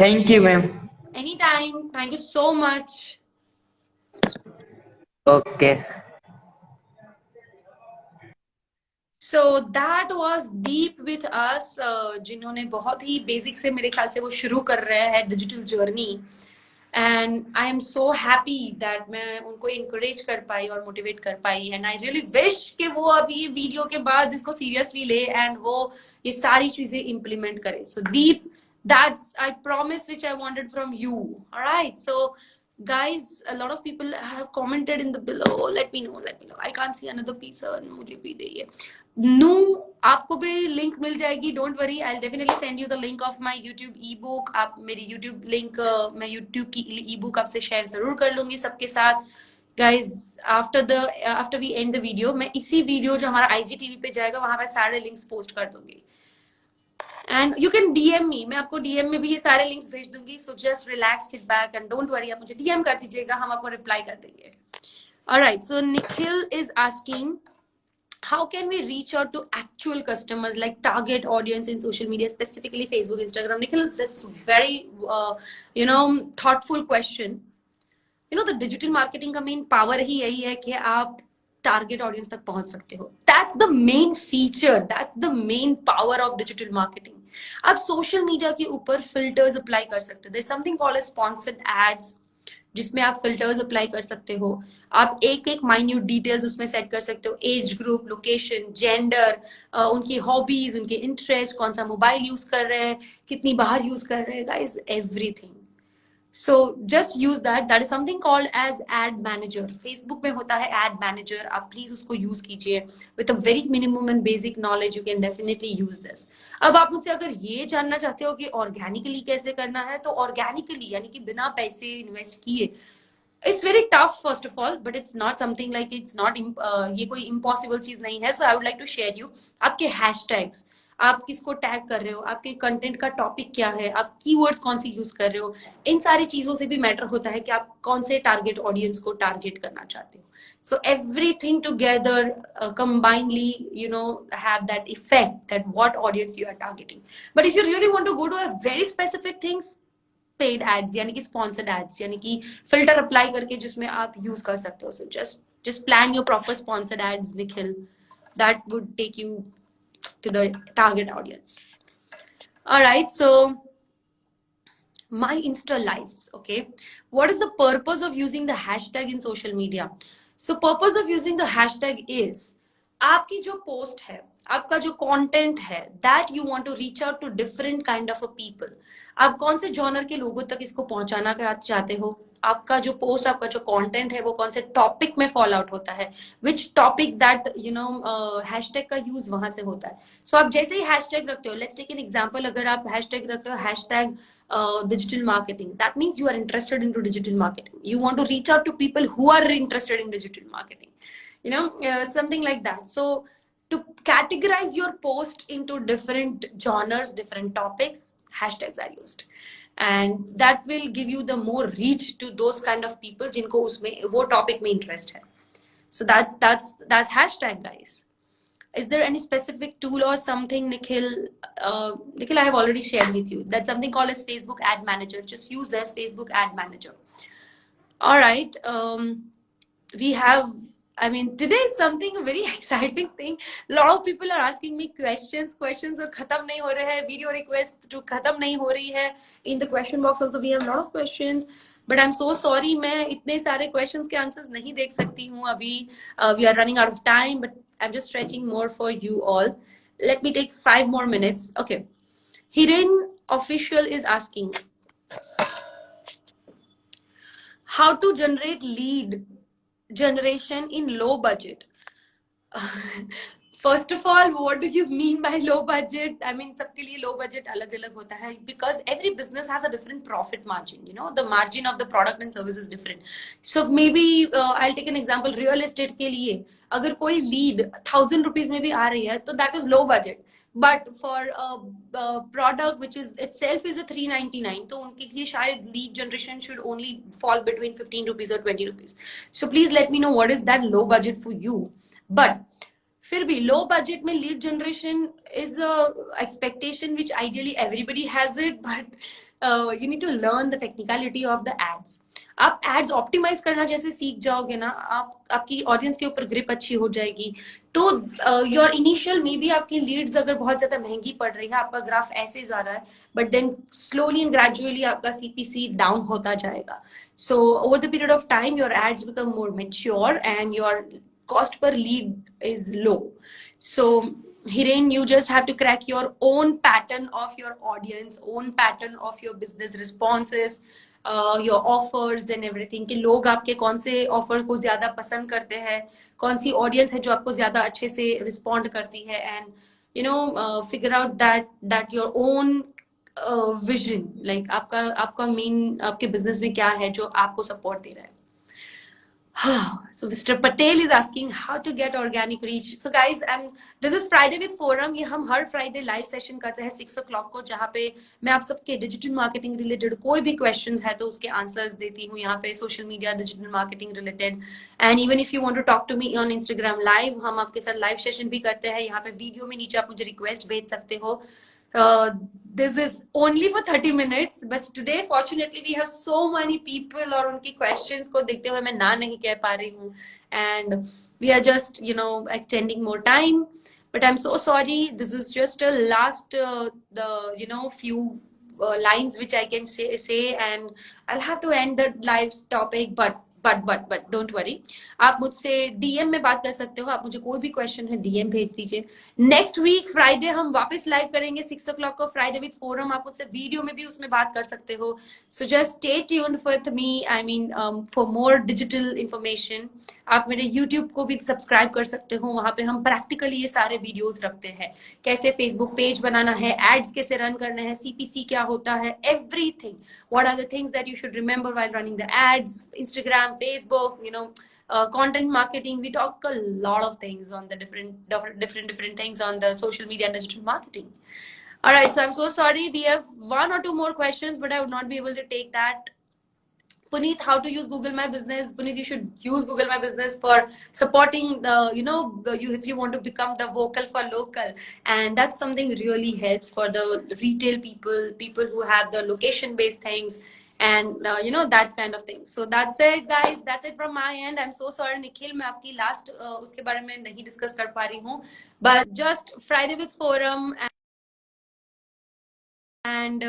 thank you ma'am. anytime. Thank you so much. Okay. So that was Deep with us, जिन्होंने बहुत ही basic से मेरे ख्याल से वो शुरू कर रहे हैं digital journey, and I am so happy that मैं उनको इनकरेज कर पाई और मोटिवेट कर पाई, एंड आई रियली विश कि वो अभी ये वीडियो के बाद इसको सीरियसली ले एंड वो ये सारी चीजें इम्प्लीमेंट करे। सो दीप, that's I promise which I wanted from you. All right, so guys, a lot of people have commented in the below. Let me know, I can't see another piece, मुझे भी दे नू, आपको भी लिंक मिल जाएगी, don't worry, I definitely send you the link of my YouTube E book. आप मेरी YouTube link, मैं YouTube की ई बुक आपसे शेयर जरूर कर लूंगी सबके साथ। Guys after we end the video, मैं इसी वीडियो जो हमारा IGTV पे जाएगा वहां पे सारे लिंक्स पोस्ट कर दूंगी, एंड यू कैन DM मी, मैं आपको DM में भी ये सारे लिंक्स भेज दूंगी। So just relax, sit back and don't worry, आप मुझे DM कर दीजिएगा, हम आपको रिप्लाई कर देंगे। Alright, so Nikhil is asking, how can we reach out to actual customers, like target audience in social media, specifically Facebook, Instagram? Nikhil, that's very thoughtful question. The digital marketing का main power ही यही है कि आप target audience तक पहुंच सकते हो। That's the main feature, that's the main power of digital marketing. आप सोशल मीडिया के ऊपर फिल्टर्स अप्लाई कर सकते हो, there is something called sponsored ads, जिसमें आप फिल्टर्स अप्लाई कर सकते हो। आप एक एक माइन्यूट डिटेल्स उसमें सेट कर सकते हो, एज ग्रुप, लोकेशन, जेंडर, उनकी हॉबीज, उनके इंटरेस्ट, कौन सा मोबाइल यूज कर रहे हैं, कितनी बार यूज कर रहे हैं, guys everything. So just use that. That is something called as ad manager. Facebook में होता है ad manager, आप प्लीज उसको यूज कीजिए। With a very minimum and basic knowledge, you can definitely use this. अब आप मुझसे अगर ये जानना चाहते हो कि ऑर्गेनिकली कैसे करना है, तो ऑर्गेनिकली यानी कि बिना पैसे इन्वेस्ट किए, it's very tough first of all, but it's not something like, it's not, ये कोई इम्पॉसिबल चीज नहीं है। So I would like to share you आपके हैशटैग्स, आप किसको टैग कर रहे हो, आपके कंटेंट का टॉपिक क्या है, आप कीवर्ड्स कौन सी यूज कर रहे हो, इन सारी चीजों से भी मैटर होता है कि आप कौन से टारगेट ऑडियंस को टारगेट करना चाहते हो। So everything together combinedly have that effect that what audience you are targeting. But if you really want to go to a very specific things, paid ads यानी कि स्पॉन्सर्ड एड्स, यानी कि filter apply करके जिसमें आप use कर सकते हो। So just plan your proper sponsored ads, Nikhil, that would take you to the target audience. All right, so my Insta lives, okay, what is the purpose of using the hashtag in social media? So purpose of using the hashtag is, आपकी जो post है, आपका जो content है, that you want to reach out to different kind of a people. आप कौन से genre के लोगों तक इसको पहुंचाना चाहते हो, आपका जो पोस्ट, आपका जो कंटेंट है वो कौन से टॉपिक में फॉल आउट होता है, विच टॉपिक दैट हैशटैग का यूज वहां से होता है। सो आप जैसे ही हैशटैग रखते हो, लेट्स टेक एन एग्जांपल, अगर आप हैशटैग रख रहे हो hashtag digital marketing, that means you are interested into digital marketing, you want to reach out to people who are interested in digital marketing, something like that. So to categorize your post into different genres, different topics, hashtags are used, and that will give you the more reach to those kind of people जिनको उसमें वो topic में interest है. So that's hashtag, guys. Is there any specific tool or something, Nikhil? Nikhil, I have already shared with you. That's something called as Facebook Ad Manager. Just use that Facebook Ad Manager. All right. We have I mean, today is something a very exciting thing. A lot of people are asking me questions और खत्म नहीं हो रहे हैं. Video request to खत्म नहीं हो रही है. In the question box also we have a lot of questions. But I'm so sorry, मैं इतने सारे questions के answers नहीं देख सकती हूँ अभी. We are running out of time, but I'm just stretching more for you all. Let me take 5 more minutes. Okay. Hiren Official is asking, how to generate lead generation in low budget. First of all, what do you mean by low budget? I mean, सबके लिए low budget अलग अलग होता है, because every business has a different profit margin. You know, the margin of the product and service is different. So maybe I'll take an example. Real estate के लिए अगर कोई lead 1,000 rupees में भी आ रही है, तो that is low budget. But for a product which is itself is a 399, तो उनके लिए शायद lead generation should only fall between 15 rupees or 20 rupees. So please let me know what is that low budget for you. But फिर भी low budget में lead generation is expectation which ideally everybody has it, but you need to learn the technicality of the ads. आप ads optimize करना जैसे सीख जाओगे ना, आपकी ऑडियंस के ऊपर ग्रिप अच्छी हो जाएगी. तो योर इनिशियल मे बी आपकी लीड्स अगर बहुत ज्यादा महंगी पड़ रही है, आपका ग्राफ ऐसे जा रहा है, but then slowly and gradually आपका सीपीसी डाउन होता जाएगा. So over the period of time your ads become more mature and your cost per lead is low. So Hiren, you just have to crack your own pattern of your audience, own pattern of your business responses, your offers and everything, कि लोग आपके कौन से offer को ज्यादा पसंद करते हैं, कौन सी ऑडियंस है जो आपको ज्यादा अच्छे से रिस्पॉन्ड करती है, and you know figure out that your own vision, like आपका मेन आपके बिजनेस में क्या है जो आपको सपोर्ट दे रहा है. So Mr. Patel is asking how to get organic reach. So guys, this is Friday with Forum. ये हम हर Friday लाइव सेशन करते हैं 6 o'clock को, जहाँ पे मैं आप सबके डिजिटल मार्केटिंग रिलेटेड कोई भी क्वेश्चंस है तो उसके आंसर्स देती हूँ. यहाँ पे social media, digital marketing related, and even if you want to talk to me on Instagram live, हम आपके साथ लाइव सेशन भी करते हैं. यहाँ पे वीडियो में नीचे आप मुझे रिक्वेस्ट भेज सकते हो. This is only for 30 minutes, but today fortunately we have so many people और उनकी questions को देखते हुए मैं ना नहीं कह पा रही हूँ, and we are just extending more time, but I'm so sorry. This is just a last the few lines which I can say, and I'll have to end the live topic, but don't worry. आप मुझसे DM में बात कर सकते हो. आप मुझे कोई भी क्वेश्चन है डीएम भेज दीजिए. नेक्स्ट वीक फ्राइडे हम वापस लाइव करेंगे 6 o'clock को, फ्राइडे विद फोरम. आप मुझसे वीडियो में भी उसमें बात कर सकते हो. So just stay tuned with me, I mean for more digital information. आप मेरे यूट्यूब को भी सब्सक्राइब कर सकते हो. वहां पे हम प्रैक्टिकली ये सारे वीडियोस रखते हैं, कैसे फेसबुक पेज बनाना है, एड्स कैसे रन करना है, सीपीसी क्या होता है, everything. What are the things that you should remember while running the ads, Instagram, Facebook, content marketing. We talk a lot of things on the different things on the social media and digital marketing. All right, so I'm so sorry. We have 1 or 2 more questions, but I would not be able to take that. Puneet, how to use Google My Business? Puneet, you should use Google My Business for supporting if you want to become the vocal for local, and that's something really helps for the retail people who have the location-based things. And that kind of thing. So that's it guys, that's it from my end. I'm so sorry Nikhil, मैं आपकी last उसके बारे में नहीं discuss कर पा रही हूँ, but just Friday with Forum, and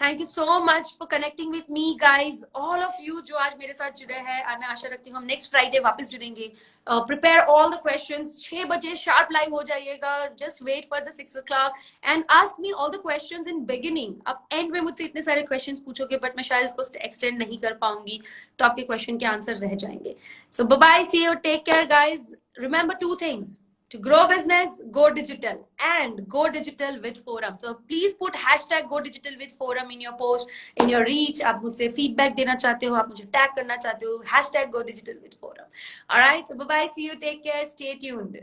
thank you so much for connecting with me guys, all of you जो आज मेरे साथ जुड़े हैं. मैं आशा रखती हूँ हम नेक्स्ट फ्राइडे वापस जुड़ेंगे. Prepare all the questions. 6 बजे शार्प लाइव हो जाइएगा. Just wait for the 6 o'clock and ask me all the questions in beginning. अब एंड में मुझसे इतने सारे क्वेश्चंस पूछोगे, बट मैं शायद इसको एक्सटेंड नहीं कर पाऊंगी, तो आपके क्वेश्चन के आंसर रह जाएंगे. So bye bye, see you, take care guys. Remember 2 things. To grow business, go digital, and go digital with Forum. So please put hashtag go digital with Forum in your post, in your reach. आप मुझसे feedback देना चाहते हो, आप मुझे tag करना चाहते हो, hashtag go digital with Forum. All right, so bye bye, see you, take care, stay tuned.